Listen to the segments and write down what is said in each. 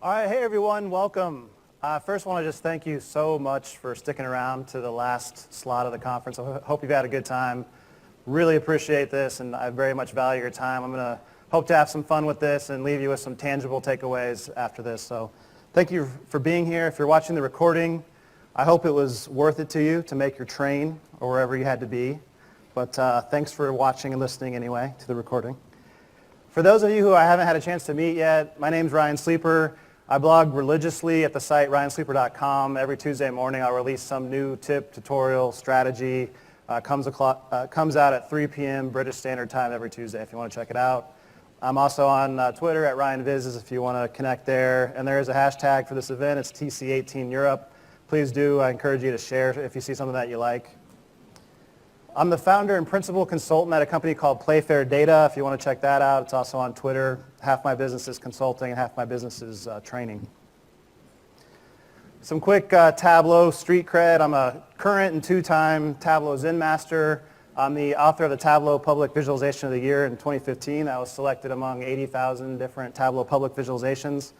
All right, hey everyone, welcome. First, I want to just thank you so much for sticking around to the last slot of the conference. I hope you've had a good time. Really appreciate this, and I very much value your time. I'm going to hope to have some fun with this and leave you with some tangible takeaways after this. So thank you for being here. If you're watching the recording, I hope it was worth it to you to make your train or wherever you had to be. But thanks for watching and listening anyway to the recording. For those of you who I haven't had a chance to meet yet, my name's Ryan Sleeper. I blog religiously at the site ryansleeper.com. Every Tuesday morning I'll release some new tip, tutorial, strategy. Comes out at 3 p.m. British Standard Time every Tuesday if you want to check it out. I'm also on Twitter at RyanVizzes if you want to connect there. And there is a hashtag for this event. It's TC18Europe. Please do. I encourage you to share if you see something that you like. I'm the founder and principal consultant at a company called Playfair Data. If you want to check that out, it's also on Twitter. Half my business is consulting and half my business is training. Some quick Tableau street cred. I'm a current and two-time Tableau Zen Master. I'm the author of the Tableau Public Visualization of the Year in 2015. I was selected among 80,000 different Tableau public visualizations.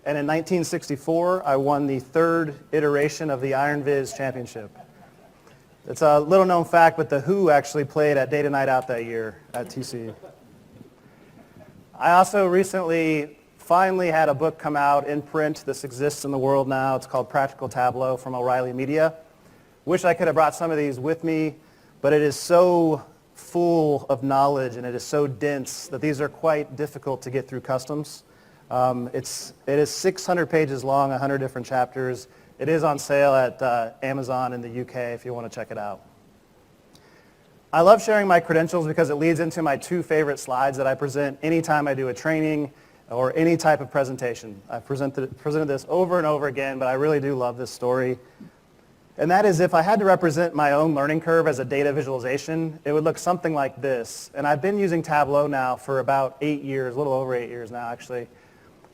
And in 1964, I won the third iteration of the Iron Viz Championship. It's a little known fact, but The Who actually played at Data Night Out that year at TC. I also recently finally had a book come out in print. This exists in the world now. It's called Practical Tableau from O'Reilly Media. Wish I could have brought some of these with me, but it is so full of knowledge and it is so dense that these are quite difficult to get through customs. It is 600 pages long, 100 different chapters. It is on sale at Amazon in the UK if you want to check it out. I love sharing my credentials because it leads into my two favorite slides that I present anytime I do a training or any type of presentation. I've presented this over and over again, but I really do love this story. And that is if I had to represent my own learning curve as a data visualization, it would look something like this. And I've been using Tableau now for about 8 years, a little over 8 years now actually.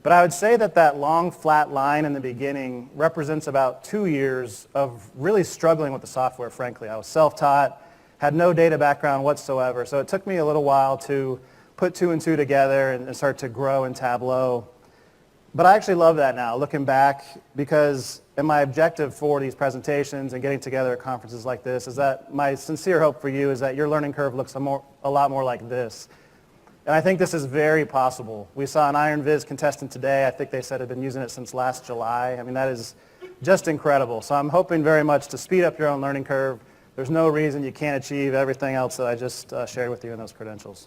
But I would say that that long flat line in the beginning represents about 2 years of really struggling with the software, frankly. I was self-taught, had no data background whatsoever, so it took me a little while to put 2 and 2 together and start to grow in Tableau. But I actually love that now, looking back, because my objective for these presentations and getting together at conferences like this is that my sincere hope for you is that your learning curve looks a lot more like this. And I think this is very possible. We saw an Iron Viz contestant today. I think they said had been using it since last July. I mean, that is just incredible. So I'm hoping very much to speed up your own learning curve. There's no reason you can't achieve everything else that I just shared with you in those credentials.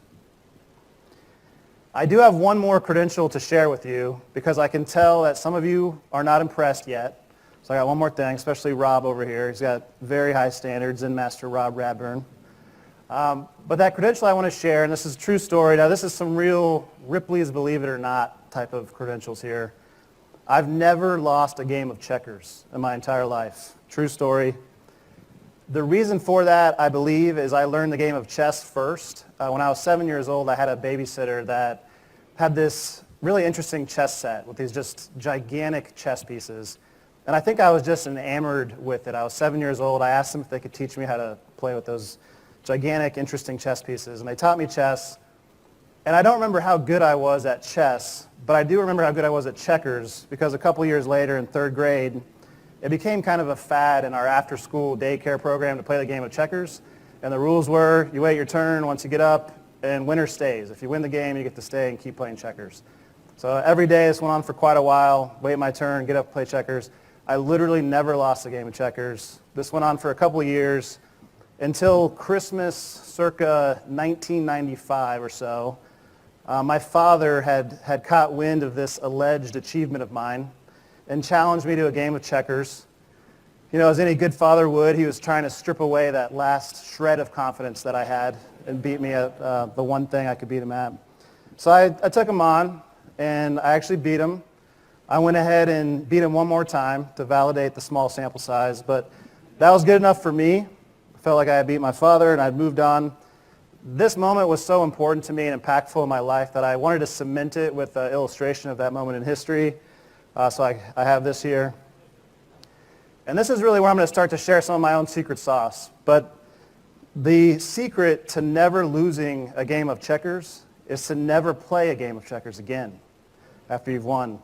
I do have one more credential to share with you because I can tell that some of you are not impressed yet. So I got one more thing, especially Rob over here. He's got very high standards, Zen Master Rob Radburn. But that credential I want to share, and this is a true story. Now, this is some real Ripley's Believe It or Not type of credentials here. I've never lost a game of checkers in my entire life. True story. The reason for that, I believe, is I learned the game of chess first. When I was 7 years old, I had a babysitter that had this really interesting chess set with these just gigantic chess pieces. And I think I was just enamored with it. I was 7 years old. I asked them if they could teach me how to play with those gigantic, interesting chess pieces. And they taught me chess. And I don't remember how good I was at chess, but I do remember how good I was at checkers because a couple years later in third grade, it became kind of a fad in our after-school daycare program to play the game of checkers. And the rules were you wait your turn once you get up, and winner stays. If you win the game, you get to stay and keep playing checkers. So every day this went on for quite a while. Wait my turn, get up, play checkers. I literally never lost a game of checkers. This went on for a couple of years until Christmas circa 1995 or so. My father had caught wind of this alleged achievement of mine and challenged me to a game of checkers. You know, as any good father would, he was trying to strip away that last shred of confidence that I had and beat me at the one thing I could beat him at. So I took him on, and I actually beat him. I went ahead and beat him one more time to validate the small sample size, but that was good enough for me. I felt like I had beat my father, and I'd moved on. This moment was so important to me and impactful in my life that I wanted to cement it with an illustration of that moment in history. So I have this here. And this is really where I'm going to start to share some of my own secret sauce. But the secret to never losing a game of checkers is to never play a game of checkers again after you've won.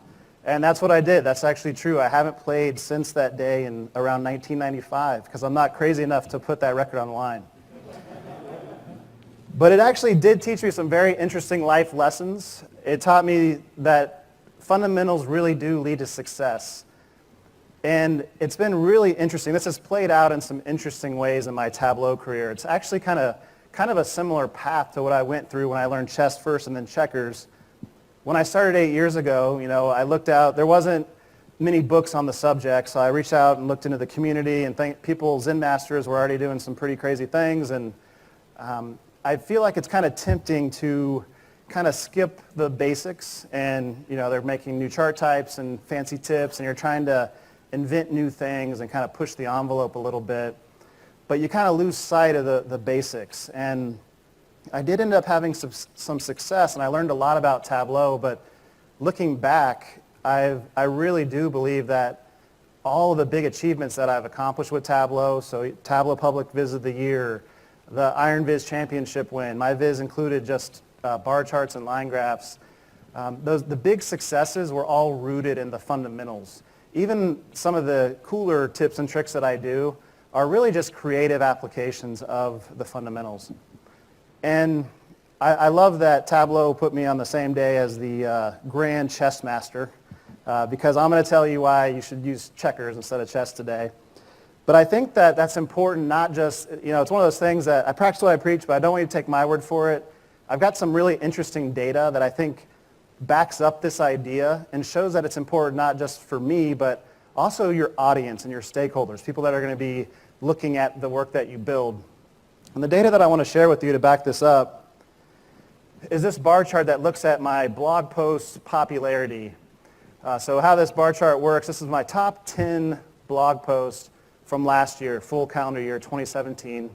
And that's what I did. That's actually true. I haven't played since that day in around 1995 because I'm not crazy enough to put that record online. But it actually did teach me some very interesting life lessons. It taught me that fundamentals really do lead to success. And it's been really interesting. This has played out in some interesting ways in my Tableau career. It's actually kind of a similar path to what I went through when I learned chess first and then checkers. When I started 8 years ago, I looked out. There wasn't many books on the subject, so I reached out and looked into the community, and people, Zen masters, were already doing some pretty crazy things. And I feel like it's kind of tempting to kind of skip the basics, and they're making new chart types and fancy tips, and you're trying to invent new things and kind of push the envelope a little bit. But you kind of lose sight of the basics. And I did end up having some success, and I learned a lot about Tableau, but looking back, I really do believe that all of the big achievements that I've accomplished with Tableau, so Tableau Public Viz of the Year, the Iron Viz Championship win, my Viz included just bar charts and line graphs, the big successes were all rooted in the fundamentals. Even some of the cooler tips and tricks that I do are really just creative applications of the fundamentals. And I love that Tableau put me on the same day as the Grand Chess Master because I'm going to tell you why you should use checkers instead of chess today. But I think that that's important, not just, it's one of those things that I practice what I preach, but I don't want you to take my word for it. I've got some really interesting data that I think backs up this idea and shows that it's important not just for me, but also your audience and your stakeholders, people that are going to be looking at the work that you build. And the data that I want to share with you to back this up is this bar chart that looks at my blog post popularity. So how this bar chart works, this is my top 10 blog posts from last year, full calendar year 2017.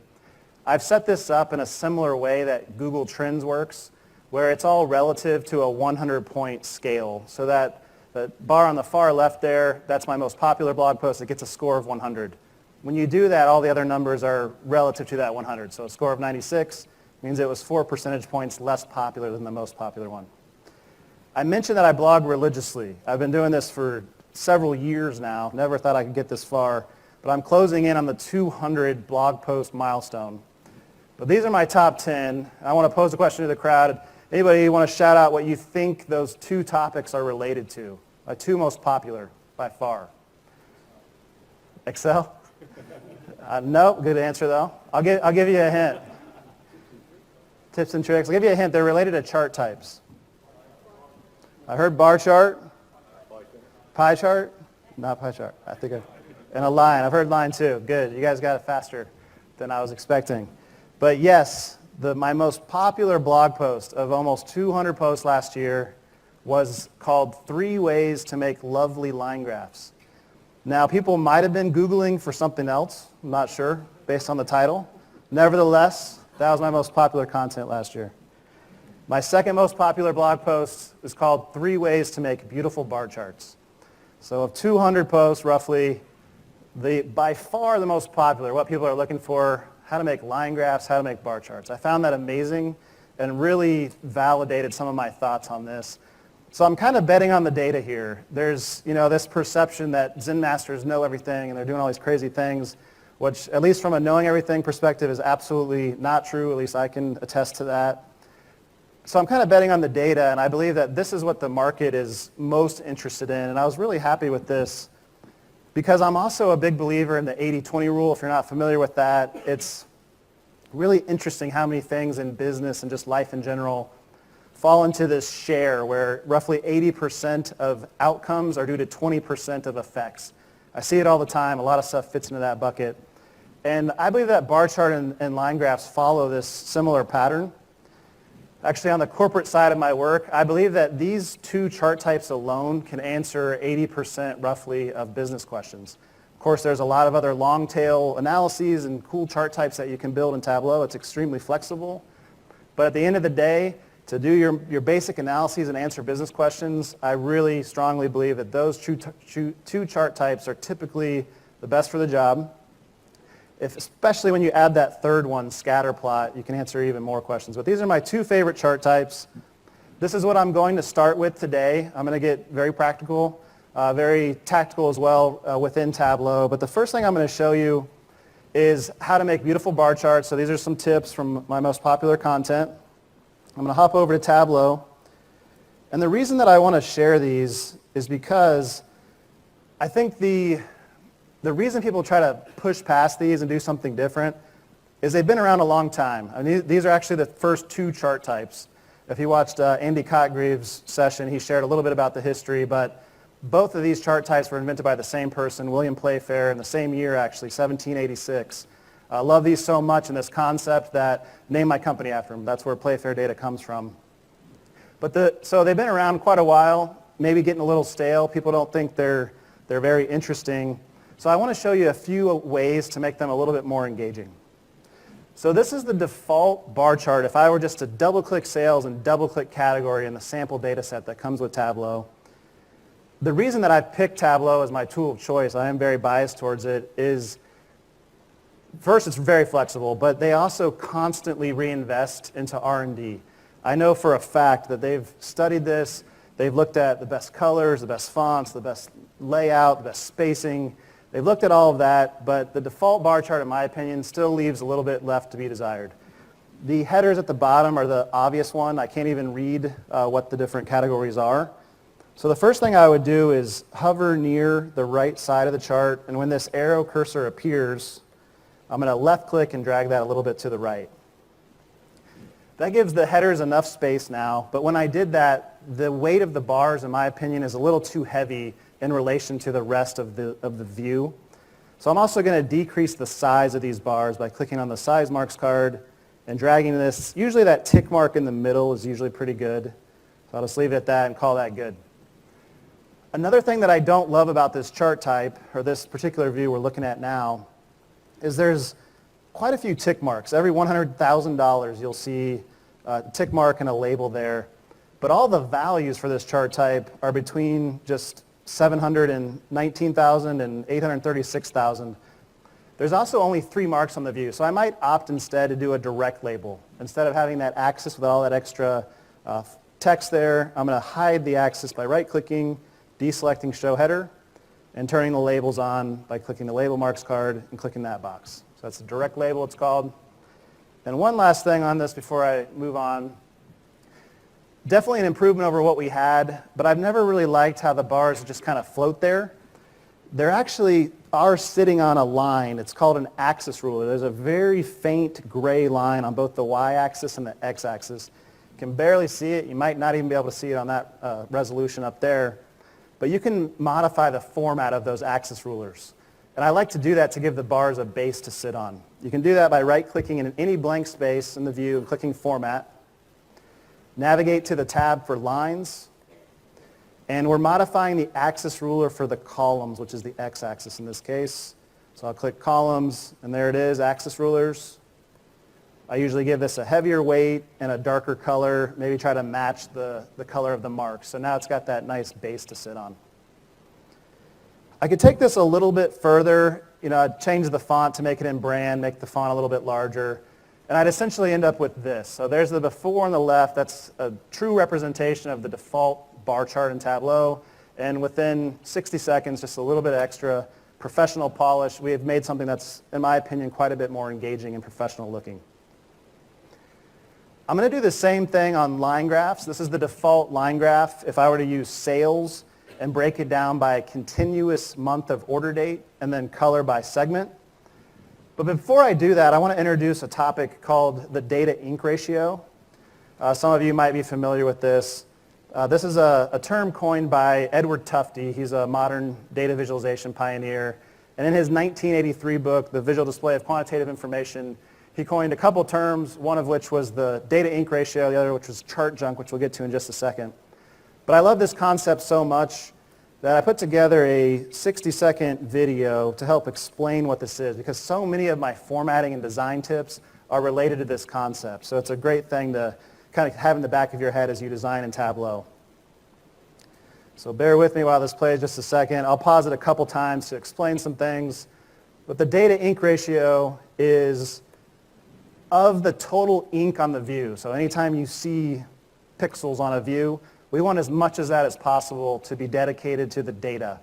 I've set this up in a similar way that Google Trends works, where it's all relative to a 100-point scale. So that the bar on the far left there, that's my most popular blog post. It gets a score of 100. When you do that, all the other numbers are relative to that 100. So a score of 96 means it was 4 percentage points less popular than the most popular one. I mentioned that I blog religiously. I've been doing this for several years now. Never thought I could get this far. But I'm closing in on the 200 blog post milestone. But these are my top 10. I want to pose a question to the crowd. Anybody want to shout out what you think those two topics are related to? My two most popular by far. Excel? Nope, good answer though. I'll give you a hint. Tips and tricks. I'll give you a hint. They're related to chart types. I heard bar chart. Pie chart? Not pie chart. And a line. I've heard line too. Good. You guys got it faster than I was expecting. But yes, my most popular blog post of almost 200 posts last year was called 3 Ways to Make Lovely Line Graphs. Now, people might have been Googling for something else. I'm not sure, based on the title. Nevertheless, that was my most popular content last year. My second most popular blog post is called 3 Ways to Make Beautiful Bar Charts. So of 200 posts, roughly, by far the most popular, what people are looking for, how to make line graphs, how to make bar charts. I found that amazing and really validated some of my thoughts on this. So I'm kind of betting on the data here. There's, this perception that Zen masters know everything and they're doing all these crazy things, which at least from a knowing everything perspective is absolutely not true. At least I can attest to that. So I'm kind of betting on the data, and I believe that this is what the market is most interested in. And I was really happy with this because I'm also a big believer in the 80-20 rule. If you're not familiar with that, it's really interesting how many things in business and just life in general fall into this share where roughly 80% of outcomes are due to 20% of effects. I see it all the time. A lot of stuff fits into that bucket. And I believe that bar chart and line graphs follow this similar pattern. Actually, on the corporate side of my work, I believe that these two chart types alone can answer 80% roughly of business questions. Of course, there's a lot of other long tail analyses and cool chart types that you can build in Tableau. It's extremely flexible. But at the end of the day, to do your basic analyses and answer business questions, I really strongly believe that those two chart types are typically the best for the job. Especially when you add that third one, scatter plot, you can answer even more questions. But these are my two favorite chart types. This is what I'm going to start with today. I'm going to get very practical, very tactical as well within Tableau. But the first thing I'm going to show you is how to make beautiful bar charts. So these are some tips from my most popular content. I'm going to hop over to Tableau. And the reason that I want to share these is because I think the reason people try to push past these and do something different is they've been around a long time. I mean, these are actually the first two chart types. If you watched Andy Cotgreave's session, he shared a little bit about the history, but both of these chart types were invented by the same person, William Playfair, in the same year actually, 1786. I love these so much and this concept that name my company after him. That's where Playfair data comes from. So they've been around quite a while, maybe getting a little stale. People don't think they're very interesting. So I want to show you a few ways to make them a little bit more engaging. So this is the default bar chart. If I were just to double-click sales and double-click category in the sample data set that comes with Tableau, the reason that I picked Tableau as my tool of choice, I am very biased towards it, is first it's very flexible, but they also constantly reinvest into R&D. I know for a fact that they've studied this. They've looked at the best colors, the best fonts, the best layout, the best spacing. They've looked at all of that, but the default bar chart, in my opinion, still leaves a little bit left to be desired. The headers at the bottom are the obvious one. I can't even read what the different categories are. So the first thing I would do is hover near the right side of the chart, and when this arrow cursor appears, I'm going to left-click and drag that a little bit to the right. That gives the headers enough space now, but when I did that, the weight of the bars, in my opinion, is a little too heavy in relation to the rest of the view. So I'm also going to decrease the size of these bars by clicking on the size marks card and dragging this. Usually that tick mark in the middle is usually pretty good. So I'll just leave it at that and call that good. Another thing that I don't love about this chart type, or this particular view we're looking at now, is there's quite a few tick marks. Every $100,000 you'll see a tick mark and a label there. But all the values for this chart type are between just 719,000 and 836,000. There's also only 3 marks on the view, so I might opt instead to do a direct label. Instead of having that axis with all that extra text there, I'm going to hide the axis by right-clicking, deselecting Show Header, and turning the labels on by clicking the label marks card and clicking that box. So that's a direct label, it's called. And one last thing on this before I move on. Definitely an improvement over what we had, but I've never really liked how the bars just kind of float there. They're actually are sitting on a line. It's called an axis ruler. There's a very faint gray line on both the y-axis and the x-axis. You can barely see it. You might not even be able to see it on that resolution up there. But you can modify the format of those axis rulers. And I like to do that to give the bars a base to sit on. You can do that by right-clicking in any blank space in the view and clicking Format. Navigate to the tab for lines. And we're modifying the axis ruler for the columns, which is the x-axis in this case. So I'll click Columns, and there it is, Axis Rulers. I usually give this a heavier weight and a darker color, maybe try to match the color of the marks. So now it's got that nice base to sit on. I could take this a little bit further, I'd change the font to make it in brand, make the font a little bit larger, and I'd essentially end up with this. So there's the before on the left. That's a true representation of the default bar chart in Tableau, and within 60 seconds, just a little bit extra professional polish, we have made something that's, in my opinion, quite a bit more engaging and professional looking. I'm going to do the same thing on line graphs. This is the default line graph. If I were to use sales and break it down by a continuous month of order date and then color by segment. But before I do that, I want to introduce a topic called the data ink ratio. Some of you might be familiar with this. This is a term coined by Edward Tufte. He's a modern data visualization pioneer. And in his 1983 book, The Visual Display of Quantitative Information, he coined a couple terms, one of which was the data ink ratio, the other which was chart junk, which we'll get to in just a second. But I love this concept so much that I put together a 60-second video to help explain what this is, because so many of my formatting and design tips are related to this concept. So it's a great thing to kind of have in the back of your head as you design in Tableau. So bear with me while this plays just a second. I'll pause it a couple times to explain some things. But the data ink ratio is of the total ink on the view. So anytime you see pixels on a view. We want as much of that as possible to be dedicated to the data.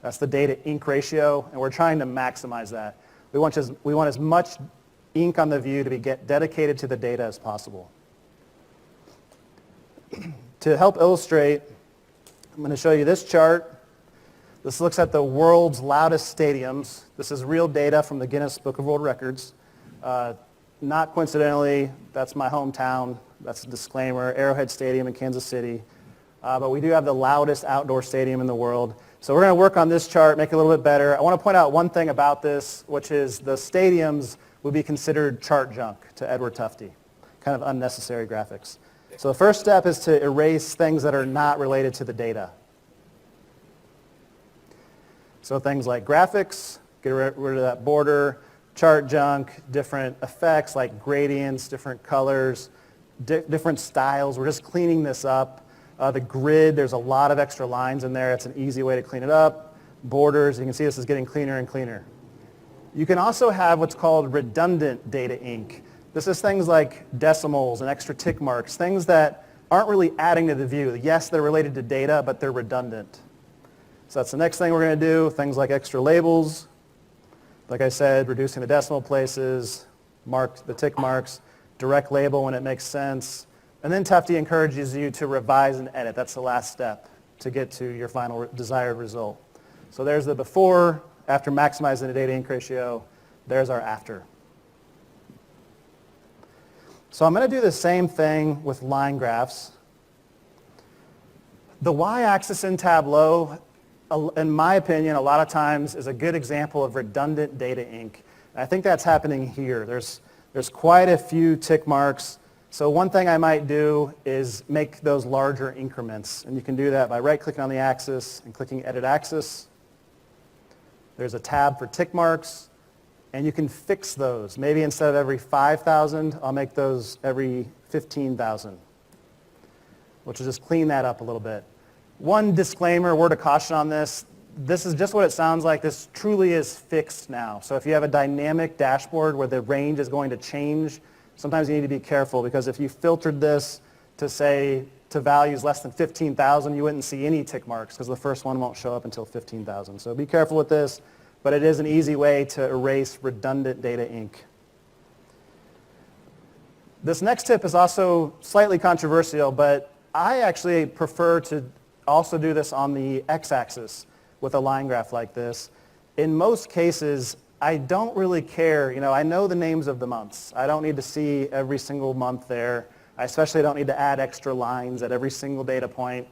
That's the data ink ratio, and we're trying to maximize that. We want as much ink on the view to be dedicated to the data as possible. To help illustrate, I'm going to show you this chart. This looks at the world's loudest stadiums. This is real data from the Guinness Book of World Records. Not coincidentally, that's my hometown. That's a disclaimer, Arrowhead Stadium in Kansas City. But we do have the loudest outdoor stadium in the world. So we're going to work on this chart, make it a little bit better. I want to point out one thing about this, which is the stadiums would be considered chart junk to Edward Tufte, kind of unnecessary graphics. So the first step is to erase things that are not related to the data. So things like graphics, get rid of that border, chart junk, different effects like gradients, different colors, different styles. We're just cleaning this up. The grid, there's a lot of extra lines in there. It's an easy way to clean it up. Borders, you can see this is getting cleaner and cleaner. You can also have what's called redundant data ink. This is things like decimals and extra tick marks, things that aren't really adding to the view. Yes, they're related to data, but they're redundant. So that's the next thing we're going to do, things like extra labels. Like I said, reducing the decimal places, the tick marks, direct label when it makes sense. And then Tufte encourages you to revise and edit. That's the last step to get to your final desired result. So there's the before, after maximizing the data ink ratio. There's our after. So I'm going to do the same thing with line graphs. The y-axis in Tableau, in my opinion, a lot of times is a good example of redundant data ink. And I think that's happening here. There's quite a few tick marks. So one thing I might do is make those larger increments. And you can do that by right-clicking on the axis and clicking Edit Axis. There's a tab for tick marks. And you can fix those. Maybe instead of every 5,000, I'll make those every 15,000, which will just clean that up a little bit. One disclaimer, word of caution on this. This is just what it sounds like. This truly is fixed now. So if you have a dynamic dashboard where the range is going to change, sometimes you need to be careful, because if you filtered this to values less than 15,000, you wouldn't see any tick marks because the first one won't show up until 15,000. So be careful with this, but it is an easy way to erase redundant data ink. This next tip is also slightly controversial, but I actually prefer to also do this on the x-axis with a line graph like this. In most cases, I don't really care. I know the names of the months. I don't need to see every single month there. I especially don't need to add extra lines at every single data point.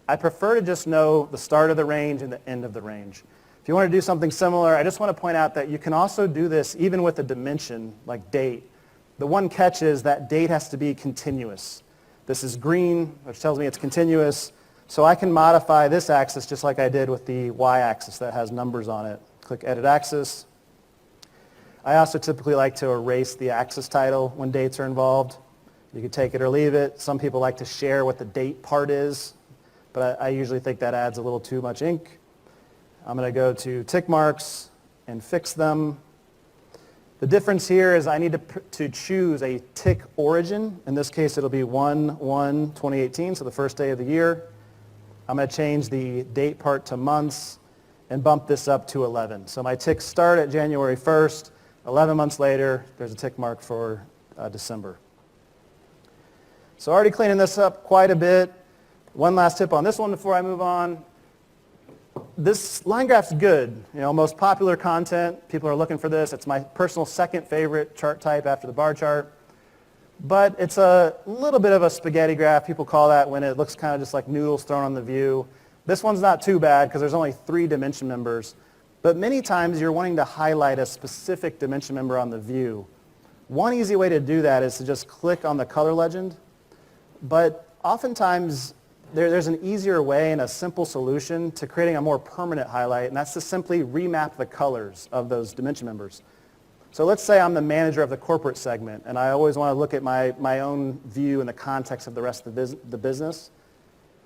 I prefer to just know the start of the range and the end of the range. If you want to do something similar, I just want to point out that you can also do this even with a dimension like date. The one catch is that date has to be continuous. This is green, which tells me it's continuous. So I can modify this axis just like I did with the y-axis that has numbers on it. Click Edit Axis. I also typically like to erase the axis title when dates are involved. You can take it or leave it. Some people like to share what the date part is, but I usually think that adds a little too much ink. I'm going to go to tick marks and fix them. The difference here is I need to choose a tick origin. In this case, it'll be 1/1/2018, so the first day of the year. I'm going to change the date part to months and bump this up to 11. So my ticks start at January 1st. 11 months later, there's a tick mark for December. So already cleaning this up quite a bit. One last tip on this one before I move on. This line graph's good. Most popular content, people are looking for this. It's my personal second favorite chart type after the bar chart. But it's a little bit of a spaghetti graph. People call that when it looks kind of just like noodles thrown on the view. This one's not too bad because there's only 3 dimension members. But many times you're wanting to highlight a specific dimension member on the view. One easy way to do that is to just click on the color legend. But oftentimes there's an easier way and a simple solution to creating a more permanent highlight, and that's to simply remap the colors of those dimension members. So let's say I'm the manager of the corporate segment, and I always want to look at my own view in the context of the rest of the business.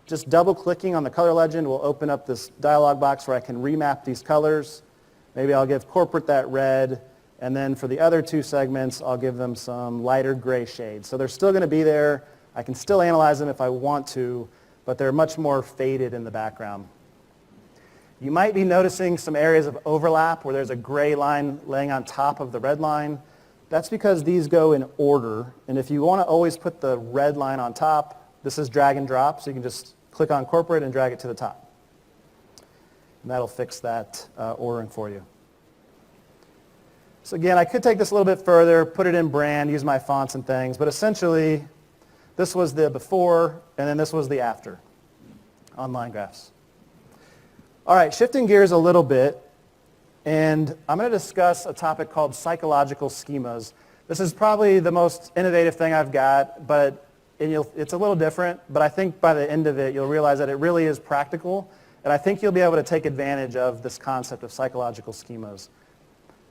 Just double-clicking on the color legend will open up this dialog box where I can remap these colors. Maybe I'll give corporate that red, and then for the other 2 segments, I'll give them some lighter gray shades. So they're still going to be there, I can still analyze them if I want to, but they're much more faded in the background. You might be noticing some areas of overlap where there's a gray line laying on top of the red line. That's because these go in order, and if you want to always put the red line on top, this is drag and drop, so you can just click on corporate and drag it to the top. And that'll fix that ordering for you. So again, I could take this a little bit further, put it in brand, use my fonts and things, but essentially, this was the before, and then this was the after on line graphs. All right, shifting gears a little bit, and I'm going to discuss a topic called psychological schemas. This is probably the most innovative thing I've got, but it's a little different, but I think by the end of it, you'll realize that it really is practical, and I think you'll be able to take advantage of this concept of psychological schemas.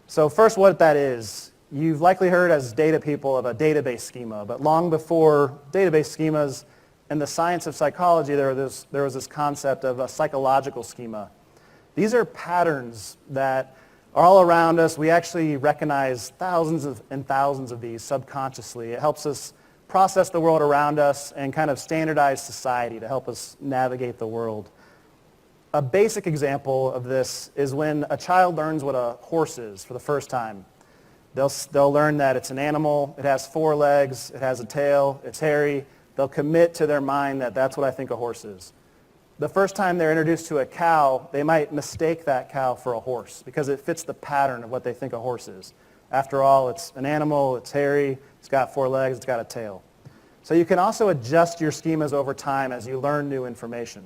So first, what that is, you've likely heard as data people of a database schema, but long before database schemas, in the science of psychology, there was this concept of a psychological schema. These are patterns that are all around us. We actually recognize thousands and thousands of these subconsciously. It helps us process the world around us and kind of standardize society to help us navigate the world. A basic example of this is when a child learns what a horse is for the first time. They'll learn that it's an animal, it has 4 legs, it has a tail, it's hairy. They'll commit to their mind that that's what I think a horse is. The first time they're introduced to a cow, they might mistake that cow for a horse because it fits the pattern of what they think a horse is. After all, it's an animal, it's hairy, it's got 4 legs, it's got a tail. So you can also adjust your schemas over time as you learn new information.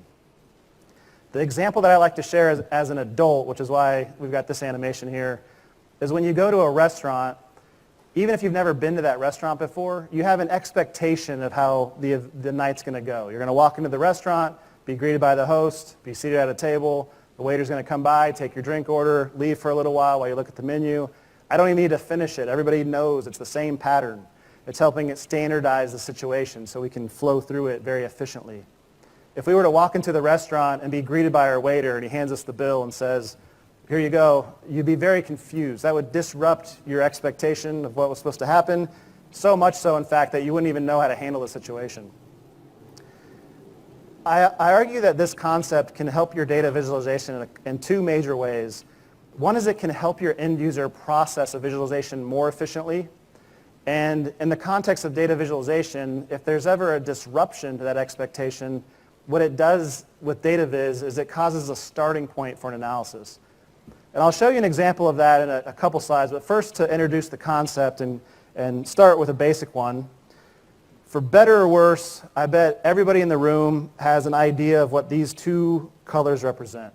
The example that I like to share as an adult, which is why we've got this animation here, is when you go to a restaurant, even if you've never been to that restaurant before, you have an expectation of how the night's going to go. You're going to walk into the restaurant, be greeted by the host, be seated at a table, the waiter's going to come by, take your drink order, leave for a little while you look at the menu. I don't even need to finish it. Everybody knows it's the same pattern. It's helping it standardize the situation so we can flow through it very efficiently. If we were to walk into the restaurant and be greeted by our waiter and he hands us the bill and says, "Here you go," you'd be very confused. That would disrupt your expectation of what was supposed to happen, so much so, in fact, that you wouldn't even know how to handle the situation. I argue that this concept can help your data visualization in 2 major ways. One is it can help your end user process a visualization more efficiently. And in the context of data visualization, if there's ever a disruption to that expectation, what it does with data viz is it causes a starting point for an analysis. And I'll show you an example of that in a couple slides, but first to introduce the concept and start with a basic one. For better or worse, I bet everybody in the room has an idea of what these 2 colors represent,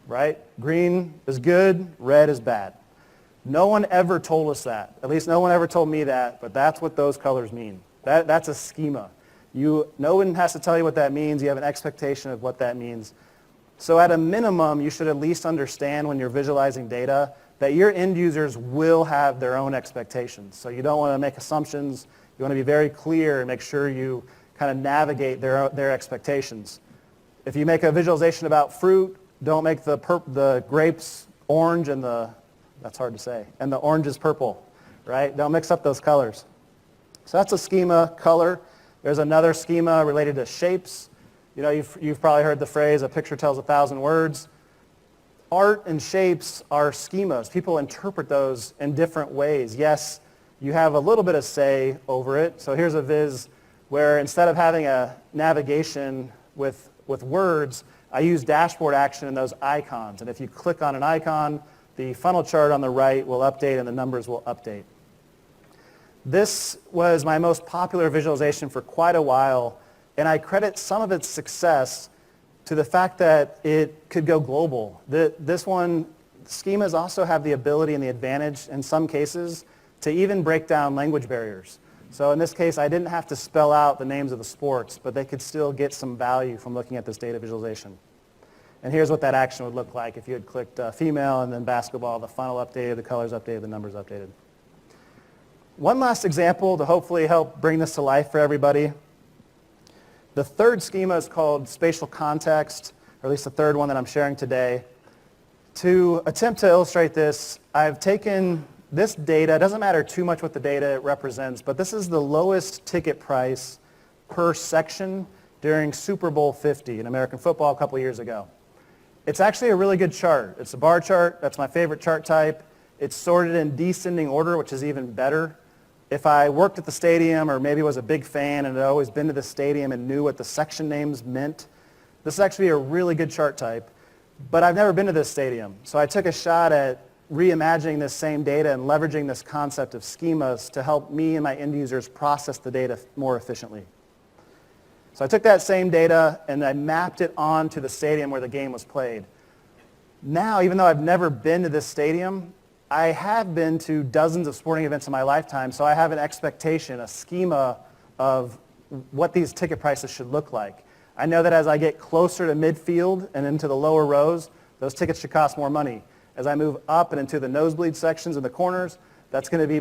right? Green is good, red is bad. No one ever told us that. At least no one ever told me that, but that's what those colors mean. That's a schema. No one has to tell you what that means. You have an expectation of what that means. So at a minimum, you should at least understand when you're visualizing data that your end users will have their own expectations. So you don't want to make assumptions. You want to be very clear and make sure you kind of navigate their expectations. If you make a visualization about fruit, don't make the grapes orange and that's hard to say, and the orange is purple, right? Don't mix up those colors. So that's a schema, color. There's another schema related to shapes. You know, you've probably heard the phrase, a picture tells 1,000 words. Art and shapes are schemas. People interpret those in different ways. Yes, you have a little bit of say over it. So here's a viz where instead of having a navigation with words, I use dashboard action in those icons. And if you click on an icon, the funnel chart on the right will update and the numbers will update. This was my most popular visualization for quite a while, and I credit some of its success to the fact that it could go global. This one, schemas also have the ability and the advantage in some cases to even break down language barriers. So in this case, I didn't have to spell out the names of the sports, but they could still get some value from looking at this data visualization. And here's what that action would look like if you had clicked female and then basketball, the funnel updated, the colors updated, the numbers updated. One last example to hopefully help bring this to life for everybody. The third schema is called spatial context, or at least the third one that I'm sharing today. To attempt to illustrate this, I've taken this data, it doesn't matter too much what the data it represents, but this is the lowest ticket price per section during Super Bowl 50 in American football a couple years ago. It's actually a really good chart. It's a bar chart. That's my favorite chart type. It's sorted in descending order, which is even better. If I worked at the stadium or maybe was a big fan and had always been to the stadium and knew what the section names meant, this is actually a really good chart type. But I've never been to this stadium. So I took a shot at reimagining this same data and leveraging this concept of schemas to help me and my end users process the data more efficiently. So I took that same data and I mapped it onto the stadium where the game was played. Now, even though I've never been to this stadium, I have been to dozens of sporting events in my lifetime, so I have an expectation, a schema of what these ticket prices should look like. I know that as I get closer to midfield and into the lower rows, those tickets should cost more money. As I move up and into the nosebleed sections and the corners, that's going to be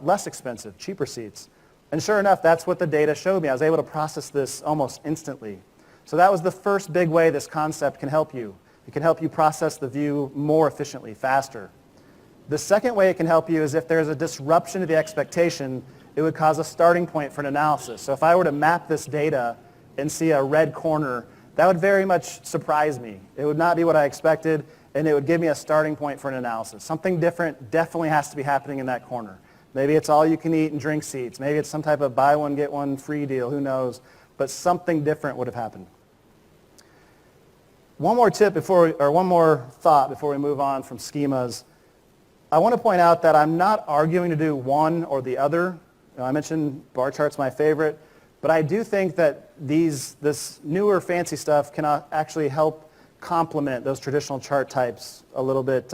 less expensive, cheaper seats. And sure enough, that's what the data showed me. I was able to process this almost instantly. So that was the first big way this concept can help you. It can help you process the view more efficiently, faster. The second way it can help you is if there's a disruption to the expectation, it would cause a starting point for an analysis. So if I were to map this data and see a red corner, that would very much surprise me. It would not be what I expected, and it would give me a starting point for an analysis. Something different definitely has to be happening in that corner. Maybe it's all you can eat and drink seats. Maybe it's some type of buy one, get one free deal. Who knows? But something different would have happened. One more tip one more thought before we move on from schemas. I want to point out that I'm not arguing to do one or the other. I mentioned bar chart's my favorite, but I do think that this newer fancy stuff can actually help complement those traditional chart types a little bit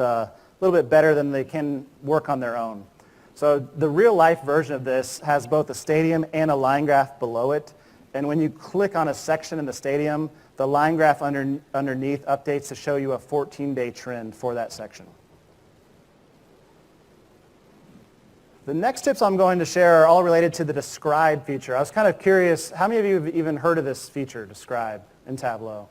better than they can work on their own. So the real life version of this has both a stadium and a line graph below it. And when you click on a section in the stadium, the line graph underneath updates to show you a 14-day trend for that section. The next tips I'm going to share are all related to the describe feature. I was kind of curious, how many of you have even heard of this feature, describe, in Tableau?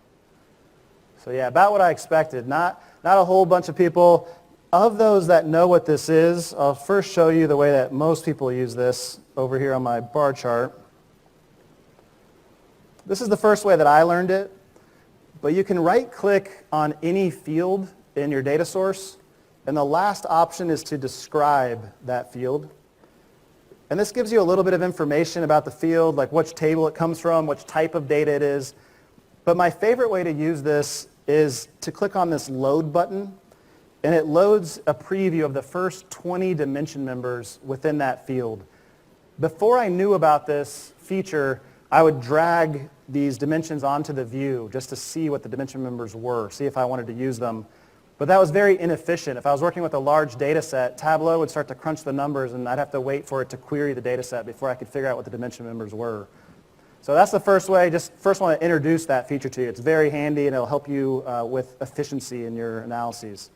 So yeah, about what I expected. Not a whole bunch of people. Of those that know what this is, I'll first show you the way that most people use this over here on my bar chart. This is the first way that I learned it, but you can right-click on any field in your data source, and the last option is to describe that field. And this gives you a little bit of information about the field, like which table it comes from, which type of data it is. But my favorite way to use this is to click on this load button, and it loads a preview of the first 20 dimension members within that field. Before I knew about this feature, I would drag these dimensions onto the view just to see what the dimension members were, see if I wanted to use them. But that was very inefficient. If I was working with a large data set, Tableau would start to crunch the numbers and I'd have to wait for it to query the data set before I could figure out what the dimension members were. So that's the first way. Just first want to introduce that feature to you. It's very handy and it'll help you with efficiency in your analyses.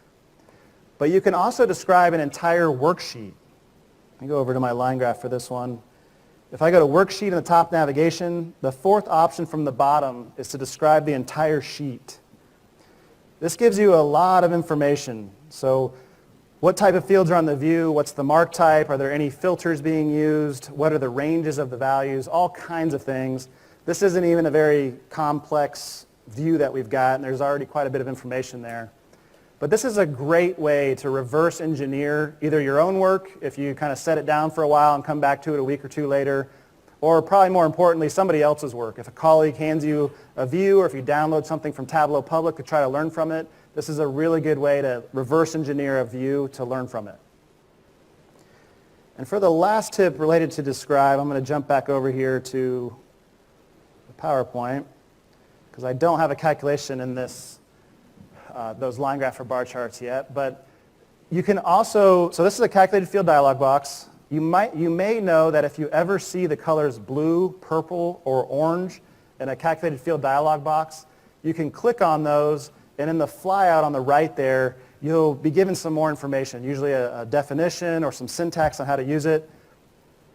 But you can also describe an entire worksheet. Let me go over to my line graph for this one. If I go to worksheet in the top navigation, the fourth option from the bottom is to describe the entire sheet. This gives you a lot of information. So what type of fields are on the view? What's the mark type? Are there any filters being used? What are the ranges of the values? All kinds of things. This isn't even a very complex view that we've got, and there's already quite a bit of information there. But this is a great way to reverse engineer either your own work, if you kind of set it down for a while and come back to it a week or two later, or probably more importantly, somebody else's work. If a colleague hands you a view or if you download something from Tableau Public to try to learn from it, this is a really good way to reverse engineer a view to learn from it. And for the last tip related to describe, I'm going to jump back over here to the PowerPoint because I don't have a calculation in those line graph or bar charts yet. But you can also, so this is a calculated field dialog box. You may know that if you ever see the colors blue, purple, or orange in a calculated field dialog box, you can click on those, and in the flyout on the right there, you'll be given some more information, usually a definition or some syntax on how to use it.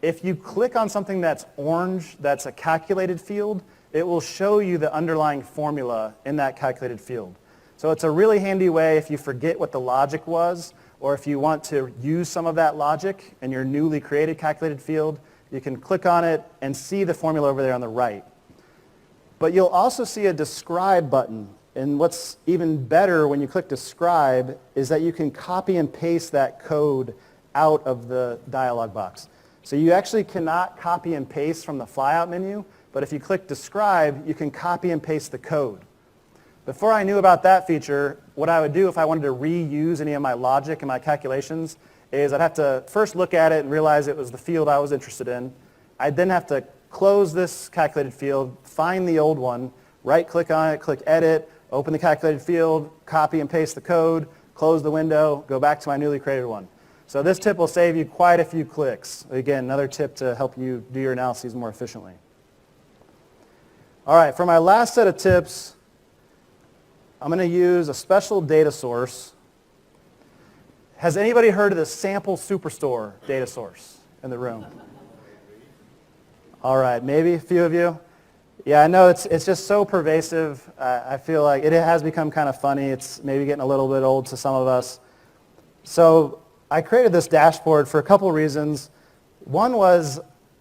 If you click on something that's orange, that's a calculated field, it will show you the underlying formula in that calculated field. So it's a really handy way if you forget what the logic was, or if you want to use some of that logic in your newly created calculated field, you can click on it and see the formula over there on the right. But you'll also see a describe button. And what's even better when you click describe is that you can copy and paste that code out of the dialog box. So you actually cannot copy and paste from the flyout menu, but if you click describe, you can copy and paste the code. Before I knew about that feature, what I would do if I wanted to reuse any of my logic and my calculations is I'd have to first look at it and realize it was the field I was interested in. I'd then have to close this calculated field, find the old one, right-click on it, click Edit, open the calculated field, copy and paste the code, close the window, go back to my newly created one. So this tip will save you quite a few clicks. Again, another tip to help you do your analyses more efficiently. All right, for my last set of tips, I'm going to use a special data source. Has anybody heard of the sample superstore data source in the room? All right, maybe a few of you. Yeah, I know it's just so pervasive. I feel like it has become kind of funny. It's maybe getting a little bit old to some of us. So I created this dashboard for a couple of reasons. One was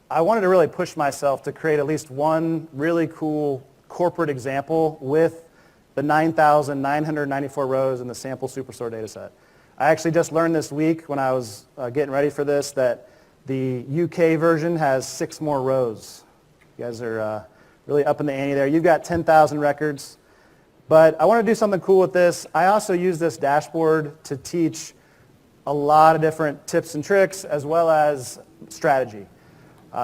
I wanted to really push myself to create at least one really cool corporate example with the 9,994 rows in the sample superstore data set. I actually just learned this week when I was getting ready for this that the UK version has 6 more rows. You guys are really up in the ante there. You've got 10,000 records. But I want to do something cool with this. I also use this dashboard to teach a lot of different tips and tricks as well as strategy.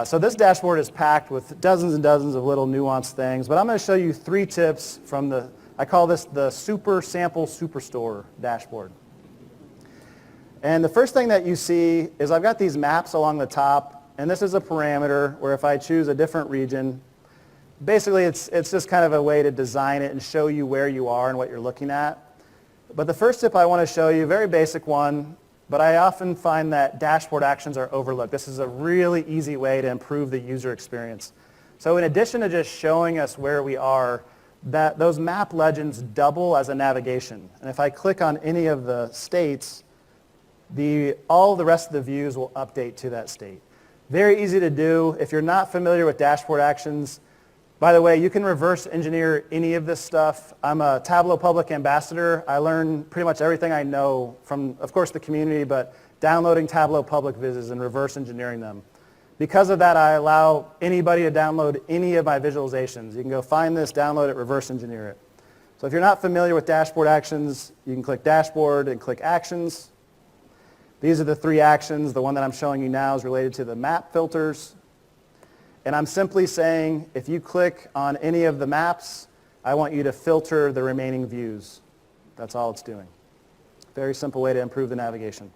So this dashboard is packed with dozens and dozens of little nuanced things. But I'm going to show you 3 tips from I call this the Super Sample Superstore dashboard. And the first thing that you see is I've got these maps along the top, and this is a parameter where if I choose a different region, basically it's just kind of a way to design it and show you where you are and what you're looking at. But the first tip I want to show you, very basic one, but I often find that dashboard actions are overlooked. This is a really easy way to improve the user experience. So in addition to just showing us where we are, those map legends double as a navigation. And if I click on any of the states, all the rest of the views will update to that state. Very easy to do. If you're not familiar with dashboard actions, by the way, you can reverse engineer any of this stuff. I'm a Tableau public ambassador. I learn pretty much everything I know from, of course, the community, but downloading Tableau public vizzes and reverse engineering them. Because of that, I allow anybody to download any of my visualizations. You can go find this, download it, reverse engineer it. So if you're not familiar with dashboard actions, you can click Dashboard and click Actions. These are the 3 actions. The one that I'm showing you now is related to the map filters. And I'm simply saying, if you click on any of the maps, I want you to filter the remaining views. That's all it's doing. Very simple way to improve the navigation.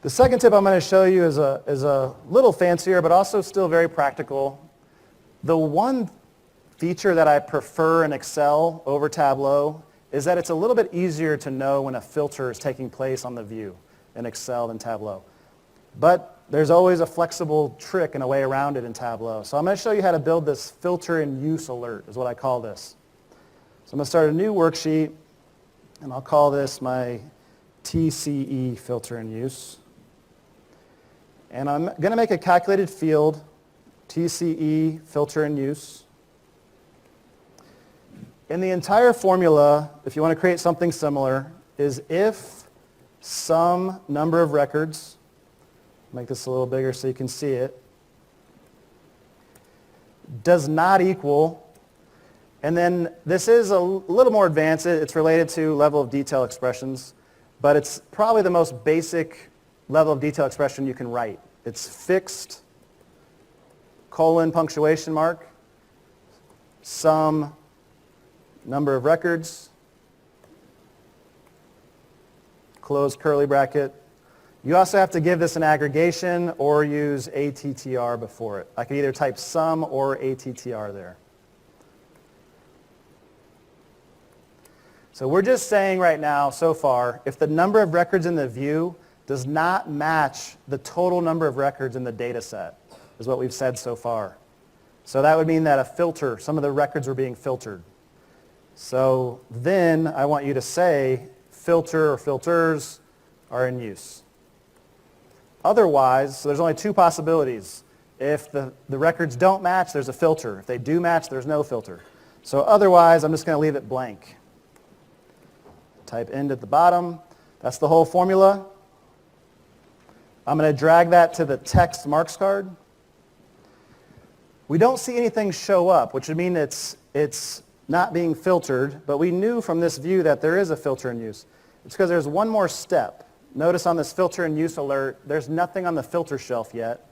The second tip I'm going to show you is a little fancier, but also still very practical. The one feature that I prefer in Excel over Tableau is that it's a little bit easier to know when a filter is taking place on the view in Excel than Tableau. But there's always a flexible trick and a way around it in Tableau. So I'm going to show you how to build this filter in use alert, is what I call this. So I'm going to start a new worksheet, and I'll call this my TCE filter in use. And I'm going to make a calculated field, TCE filter in use. And the entire formula, if you want to create something similar, is if some number of records, make this a little bigger so you can see it, does not equal, and then this is a little more advanced. It's related to level of detail expressions, but it's probably the most basic level of detail expression you can write. It's fixed, colon, punctuation mark, some number of records, close curly bracket. You also have to give this an aggregation or use ATTR before it. I could either type sum or ATTR there. So we're just saying right now, so far, if the number of records in the view does not match the total number of records in the data set, is what we've said so far. So that would mean that a filter, some of the records were being filtered. So then I want you to say filter or filters are in use. Otherwise, so there's only two possibilities. If the records don't match, there's a filter. If they do match, there's no filter. So otherwise, I'm just going to leave it blank. Type end at the bottom. That's the whole formula. I'm going to drag that to the text marks card. We don't see anything show up, which would mean it's not being filtered, but we knew from this view that there is a filter in use. It's because there's one more step. Notice on this filter in use alert, there's nothing on the filter shelf yet.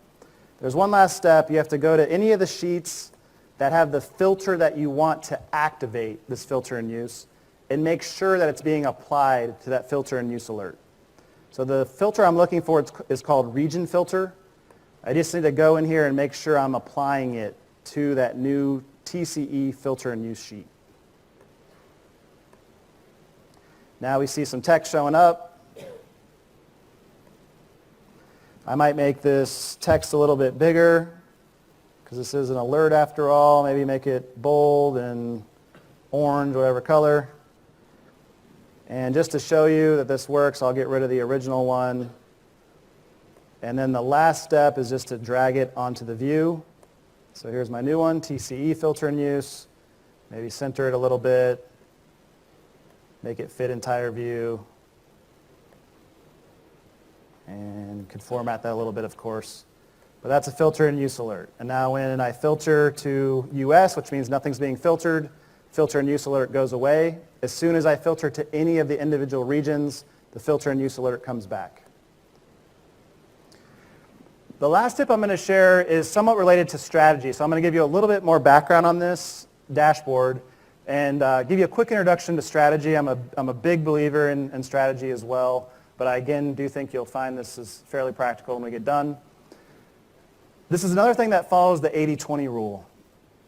There's one last step. You have to go to any of the sheets that have the filter that you want to activate this filter in use and make sure that it's being applied to that filter in use alert. So the filter I'm looking for is called region filter. I just need to go in here and make sure I'm applying it to that new TCE filter in use sheet. Now we see some text showing up. I might make this text a little bit bigger because this is an alert after all. Maybe make it bold and orange, whatever color. And just to show you that this works, I'll get rid of the original one. And then the last step is just to drag it onto the view. So here's my new one, TCE filter in use. Maybe center it a little bit. Make it fit entire view. And could format that a little bit, of course. But that's a filter in use alert. And now when I filter to US, which means nothing's being filtered, filter in use alert goes away. As soon as I filter to any of the individual regions, the filter in use alert comes back. The last tip I'm going to share is somewhat related to strategy. So I'm going to give you a little bit more background on this dashboard and give you a quick introduction to strategy. I'm a big believer in strategy as well, but I again do think you'll find this is fairly practical when we get done. This is another thing that follows the 80-20 rule.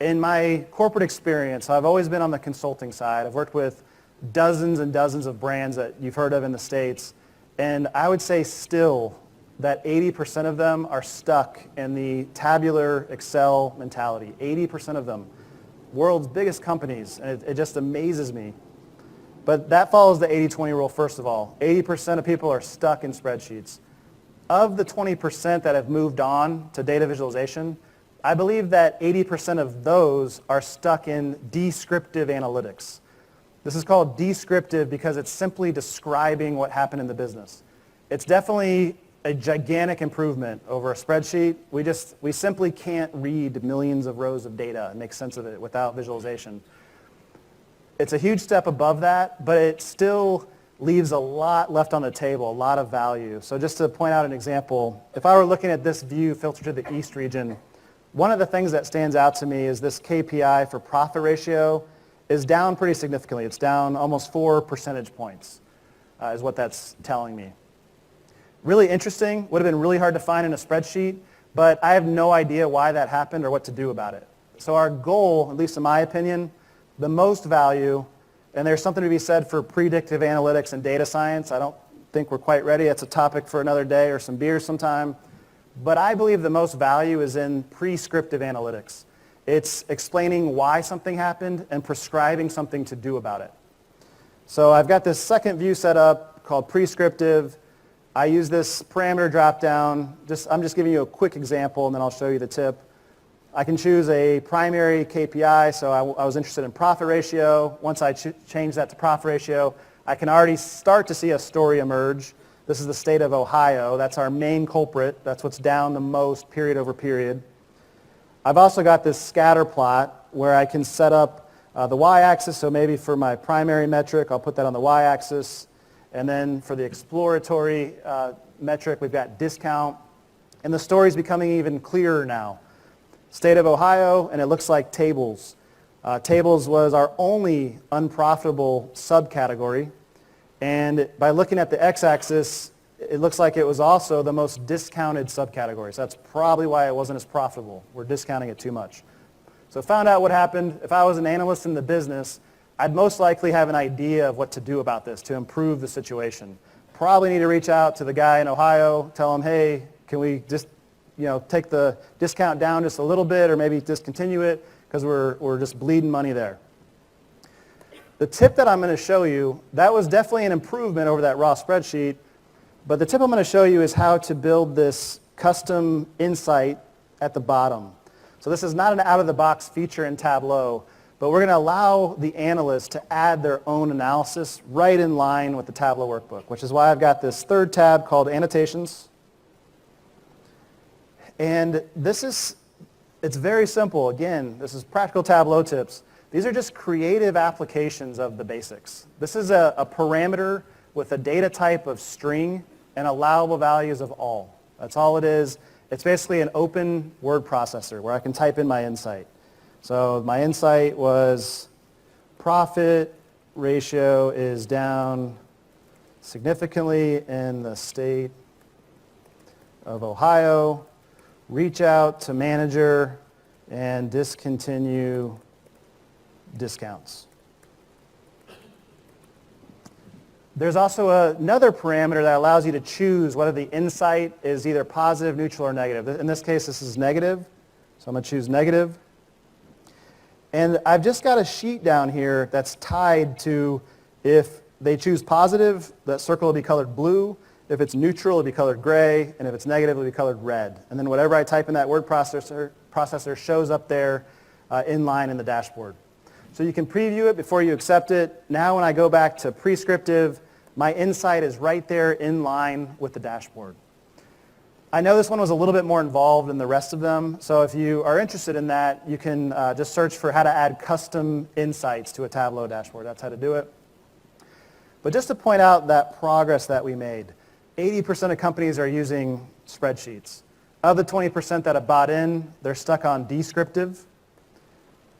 In my corporate experience, I've always been on the consulting side. I've worked with dozens and dozens of brands that you've heard of in the States, and I would say still that 80% of them are stuck in the tabular Excel mentality. 80% of them. World's biggest companies, and it just amazes me. But that follows the 80-20 rule, first of all. 80% of people are stuck in spreadsheets. Of the 20% that have moved on to data visualization, I believe that 80% of those are stuck in descriptive analytics. This is called descriptive because it's simply describing what happened in the business. It's definitely a gigantic improvement over a spreadsheet. We simply can't read millions of rows of data and make sense of it without visualization. It's a huge step above that, but it still leaves a lot left on the table, a lot of value. So just to point out an example, if I were looking at this view filtered to the East region, one of the things that stands out to me is this KPI for profit ratio is down pretty significantly. It's down almost 4 percentage points is what that's telling me. Really interesting, would have been really hard to find in a spreadsheet, but I have no idea why that happened or what to do about it. So our goal, at least in my opinion, the most value, and there's something to be said for predictive analytics and data science. I don't think we're quite ready. It's a topic for another day or some beers sometime. But I believe the most value is in prescriptive analytics. It's explaining why something happened and prescribing something to do about it. So I've got this second view set up called prescriptive. I use this parameter dropdown. I'm just giving you a quick example, and then I'll show you the tip. I can choose a primary KPI, so I was interested in profit ratio. Once I change that to profit ratio, I can already start to see a story emerge. This is the state of Ohio. That's our main culprit. That's what's down the most period over period. I've also got this scatter plot where I can set up the y-axis, so maybe for my primary metric, I'll put that on the y-axis. And then for the exploratory metric, we've got discount. And the story's becoming even clearer now. State of Ohio, and it looks like tables. Tables was our only unprofitable subcategory. And by looking at the x-axis, it looks like it was also the most discounted subcategory. So that's probably why it wasn't as profitable. We're discounting it too much. So found out what happened. If I was an analyst in the business, I'd most likely have an idea of what to do about this to improve the situation. Probably need to reach out to the guy in Ohio, tell him, hey, can we just take the discount down just a little bit or maybe discontinue it because we're just bleeding money there. The tip that I'm going to show you, that was definitely an improvement over that raw spreadsheet, But the tip I'm going to show you is how to build this custom insight at the bottom. So this is not an out-of-the-box feature in Tableau, but we're going to allow the analyst to add their own analysis right in line with the Tableau workbook, which is why I've got this third tab called Annotations. And it's very simple. Again, this is practical Tableau tips. These are just creative applications of the basics. This is a parameter with a data type of string and allowable values of all. That's all it is. It's basically an open word processor where I can type in my insight. So my insight was profit ratio is down significantly in the state of Ohio. Reach out to manager and discontinue discounts. There's also another parameter that allows you to choose whether the insight is either positive, neutral, or negative. In this case, this is negative, so I'm going to choose negative. And I've just got a sheet down here that's tied to if they choose positive, that circle will be colored blue. If it's neutral, it'll be colored gray. And if it's negative, it'll be colored red. And then whatever I type in that word processor shows up there in line in the dashboard. So you can preview it before you accept it. Now when I go back to prescriptive, my insight is right there in line with the dashboard. I know this one was a little bit more involved than the rest of them, so if you are interested in that, you can just search for how to add custom insights to a Tableau dashboard. That's how to do it. But just to point out that progress that we made, 80% of companies are using spreadsheets. Of the 20% that have bought in, they're stuck on descriptive.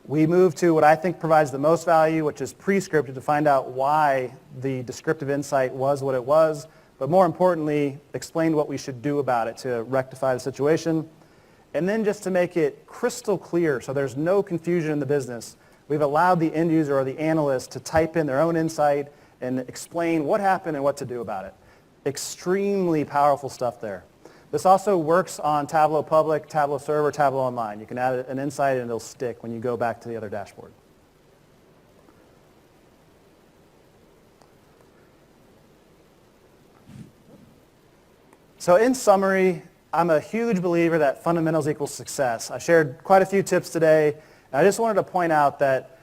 We moved to what I think provides the most value, which is prescriptive, to find out why the descriptive insight was what it was, but more importantly, explain what we should do about it to rectify the situation. And then just to make it crystal clear so there's no confusion in the business, we've allowed the end user or the analyst to type in their own insight and explain what happened and what to do about it. Extremely powerful stuff there. This also works on Tableau Public, Tableau Server, Tableau Online. You can add an insight and it'll stick when you go back to the other dashboard. So in summary, I'm a huge believer that fundamentals equals success. I shared quite a few tips today, and I just wanted to point out that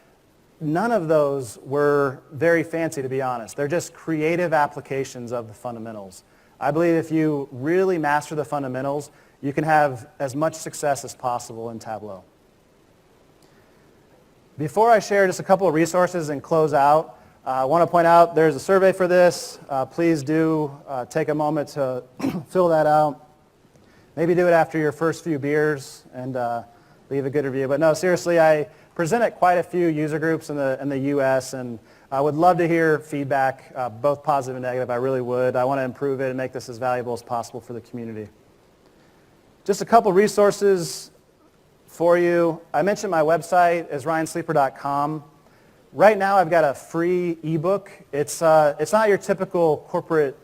none of those were very fancy, to be honest. They're just creative applications of the fundamentals. I believe if you really master the fundamentals, you can have as much success as possible in Tableau. Before I share just a couple of resources and close out, I want to point out there's a survey for this. Please do take a moment to fill that out. Maybe do it after your first few beers and leave a good review. But no, seriously, I present at quite a few user groups in the US, and I would love to hear feedback, both positive and negative. I really would. I want to improve it and make this as valuable as possible for the community. Just a couple resources for you. I mentioned my website is ryansleeper.com. Right now I've got a free ebook. It's not your typical corporate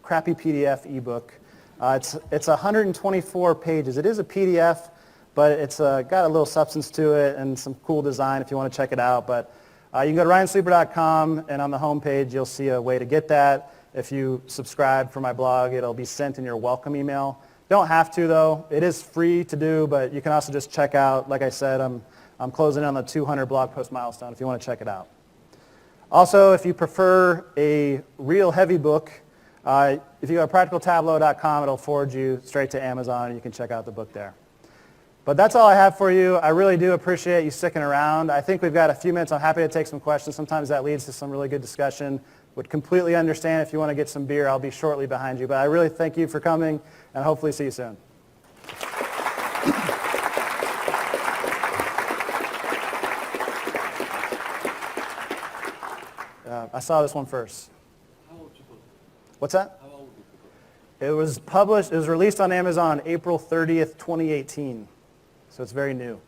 crappy PDF ebook. It's 124 pages. It is a PDF, but it's got a little substance to it and some cool design if you want to check it out. But you can go to ryansleeper.com, and on the home page you'll see a way to get that. If you subscribe for my blog, it'll be sent in your welcome email. Don't have to, though. It is free to do, but you can also just check out. Like I said, I'm closing in on the 200 blog post milestone if you want to check it out. Also, if you prefer a real heavy book, if you go to practicaltableau.com, it'll forward you straight to Amazon, and you can check out the book there. But that's all I have for you. I really do appreciate you sticking around. I think we've got a few minutes. I'm happy to take some questions. Sometimes that leads to some really good discussion. Would completely understand if you want to get some beer. I'll be shortly behind you. But I really thank you for coming, and hopefully see you soon. I saw this one first. How old is your book? What's that? How old is the book? It was released on Amazon April 30th, 2018. So it's very new.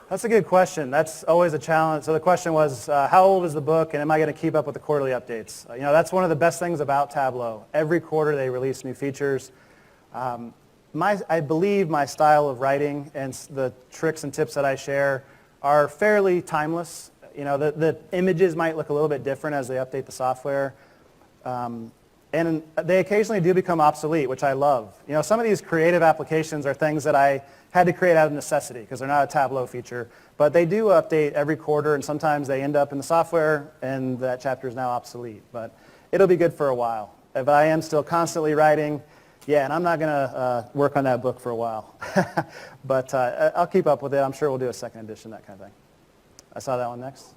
That's a good question. That's always a challenge. So the question was, how old is the book, and am I going to keep up with the quarterly updates? That's one of the best things about Tableau. Every quarter they release new features. I believe my style of writing and the tricks and tips that I share are fairly timeless. the images might look a little bit different as they update the software. And they occasionally do become obsolete, which I love. Some of these creative applications are things that I had to create out of necessity because they're not a Tableau feature. But they do update every quarter, and sometimes they end up in the software, and that chapter is now obsolete. But it'll be good for a while. But I am still constantly writing. Yeah, and I'm not going to work on that book for a while. But I'll keep up with it. I'm sure we'll do a second edition, that kind of thing. I saw that one next.